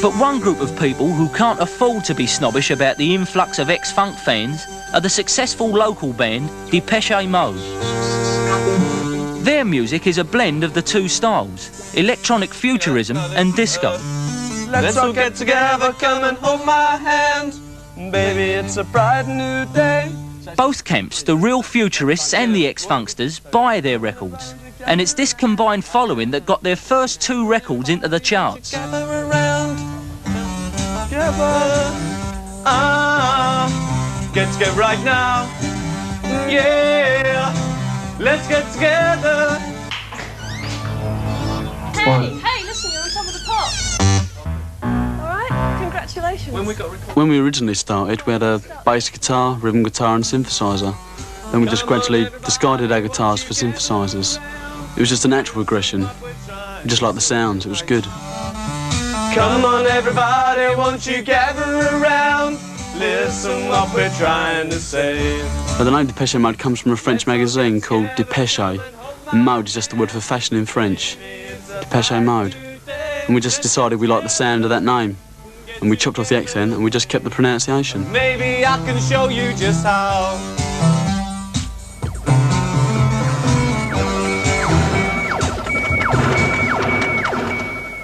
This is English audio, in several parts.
But one group of people who can't afford to be snobbish about the influx of ex-funk fans are the successful local band Depeche Mode. Their music is a blend of the two styles, electronic futurism and disco. Let's all get together, come and hold my hand. Baby, it's a bright new day. Both camps, the real futurists and the ex-funksters, buy their records. And it's this combined following that got their first two records into the charts. Gather around, get together right now. Yeah, let's get together. Hey, listen, you're on top of the pops. Congratulations. When we originally started, we had a bass guitar, rhythm guitar and synthesizer. Then we just gradually discarded our guitars for synthesizers. It was just a natural progression. We just liked the sounds, it was good. Come on everybody, won't you gather around? Listen what we're trying to say. But the name Depeche Mode comes from a French magazine called Depeche. And mode is just the word for fashion in French. Depeche Mode. And we just decided we liked the sound of that name. And we chopped off the accent and we just kept the pronunciation. Maybe I can show you just how.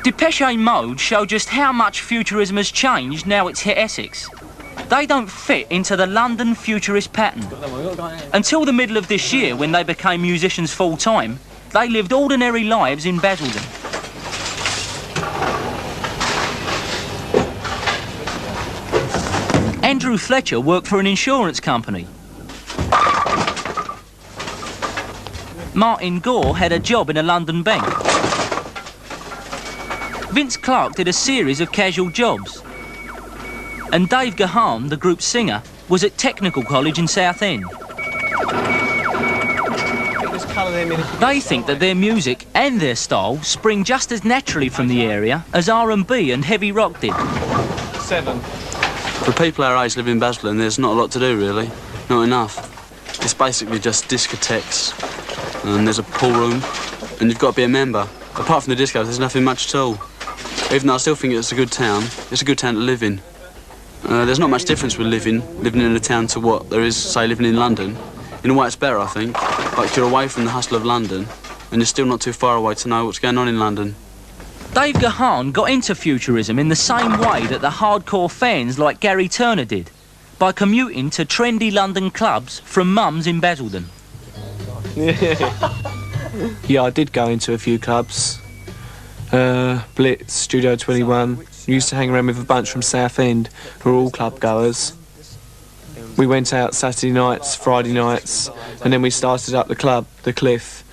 Depeche Mode show just how much futurism has changed now it's hit Essex. They don't fit into the London futurist pattern. Until the middle of this year, when they became musicians full-time, they lived ordinary lives in Basildon. Andrew Fletcher worked for an insurance company. Martin Gore had a job in a London bank. Vince Clarke did a series of casual jobs. And Dave Gahan, the group's singer, was at Technical College in Southend. They think that their music and their style spring just as naturally from the area as R&B and heavy rock did. 7. For people our age living in Basildon, there's not a lot to do really, not enough. It's basically just discotheques, and there's a pool room, and you've got to be a member. Apart from the disco, there's nothing much at all. Even though I still think it's a good town to live in. There's not much difference with living in a town to what there is, say, living in London. In a way it's better, I think. Like you're away from the hustle of London, and you're still not too far away to know what's going on in London. Dave Gahan got into futurism in the same way that the hardcore fans like Gary Turner did, by commuting to trendy London clubs from mums in Basildon. Yeah, I did go into a few clubs. Blitz, Studio 21. We used to hang around with a bunch from Southend who were all club goers. We went out Saturday nights, Friday nights, and then we started up the club, The Cliff,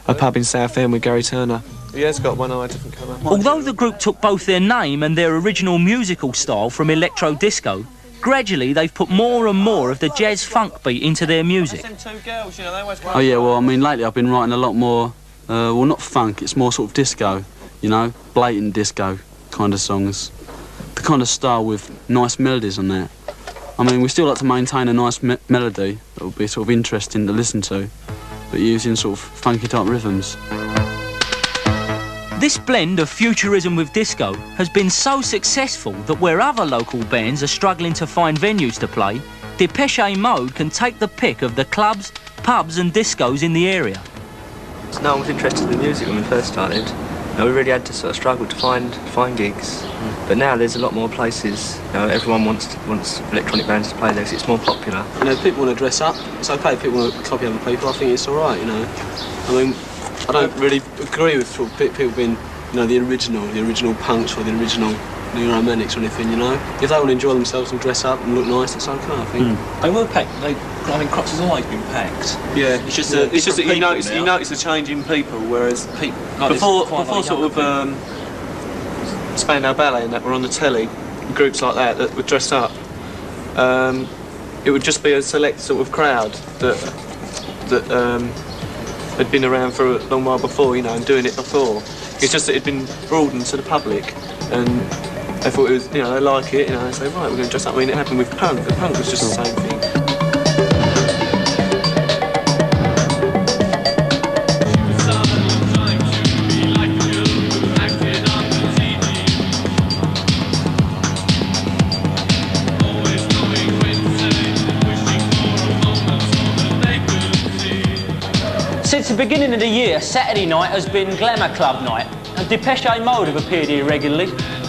a pub in Southend with Gary Turner. He has got one eye, different colour. Although the group took both their name and their original musical style from electro disco, gradually they've put more and more of the jazz funk beat into their music. Oh yeah, well I mean lately I've been writing a lot more, well not funk, it's more sort of disco, you know, blatant disco kind of songs. The kind of style with nice melodies on that. I mean we still like to maintain a nice melody that will be sort of interesting to listen to, but using sort of funky type rhythms. This blend of futurism with disco has been so successful that where other local bands are struggling to find venues to play, Depeche Mode can take the pick of the clubs, pubs and discos in the area. So no one was interested in music when we first started. We really had to sort of struggle to find gigs. But now there's a lot more places. You know, everyone wants electronic bands to play there because it's more popular. You know, if people want to dress up, it's okay if people want to copy other people, I think it's alright, you know. I mean, I don't really agree with sort of people being, you know, the original punks or the original New Romantics or anything, you know. If they want to enjoy themselves and dress up and look nice, it's okay, I think. They were packed. I mean, Crocs has always been packed. Yeah, it's just that you notice a change in people, whereas People, like before sort of Spandau Ballet and that were on the telly, groups like that were dressed up, it would just be a select sort of crowd that had been around for a long while before, you know, and doing it before. It's just that it'd been broadened to the public, and they thought it was, you know, they like it, you know, they say, right, we're going to dress up. I mean, it happened with punk. The punk was just the same thing. the beginning of the year, Saturday night has been Glamour Club night, and Depeche Mode have appeared here regularly.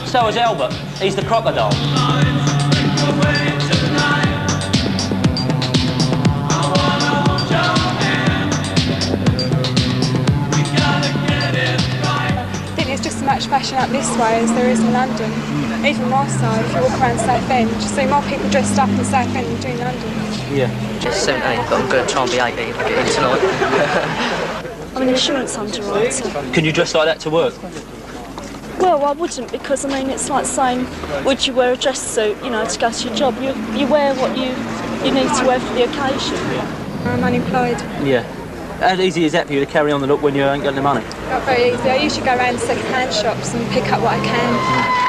So has Albert. He's the crocodile. Just as much fashion up this way as there is in London. Even more so if you walk around Southend. You see more people dressed up in Southend than you do in London. Yeah. Just 17, but I'm going to try and be 18 if I get in tonight. I'm an insurance underwriter. Can you dress like that to work? Well, I wouldn't, because I mean it's like saying, would you wear a dress suit, you know, to go to your job? You wear what you need to wear for the occasion. I'm unemployed. Yeah. How easy is that for you to carry on the look when you ain't got any money? Not very easy. I usually go around second-hand shops and pick up what I can.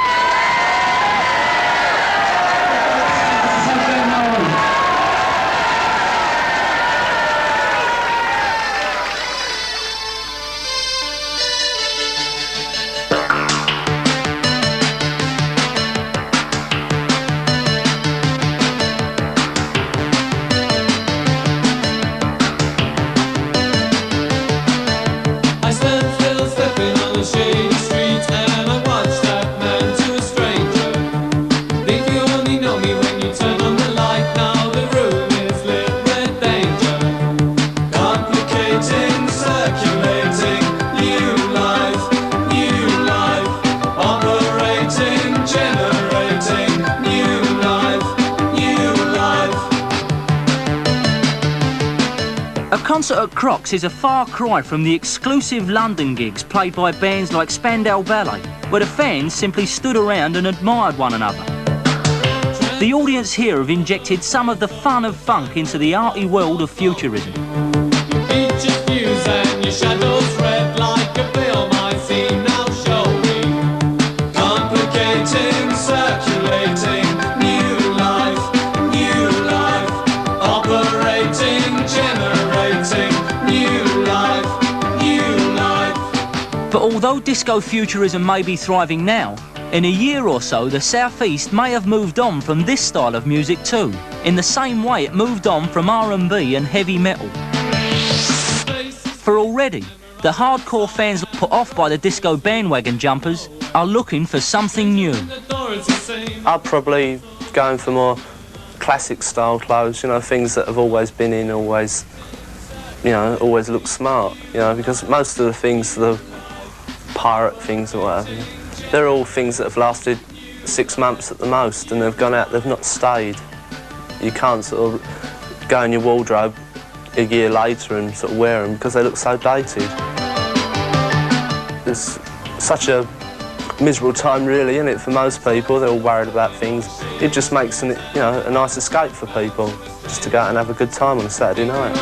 A concert at Crocs is a far cry from the exclusive London gigs played by bands like Spandau Ballet, where the fans simply stood around and admired one another. The audience here have injected some of the fun of funk into the arty world of futurism. But although disco futurism may be thriving now, in a year or so the South East may have moved on from this style of music too, in the same way it moved on from R&B and heavy metal. For already, the hardcore fans put off by the disco bandwagon jumpers are looking for something new. I'd probably go in for more classic style clothes, you know, things that have always been in, always look smart, you know, because most of the things, the pirate things or whatever, they're all things that have lasted 6 months at the most and they've gone out, they've not stayed. You can't sort of go in your wardrobe a year later and sort of wear them because they look so dated. It's such a miserable time really, isn't it, for most people? They're all worried about things. It just makes a nice escape for people, just to go out and have a good time on a Saturday night.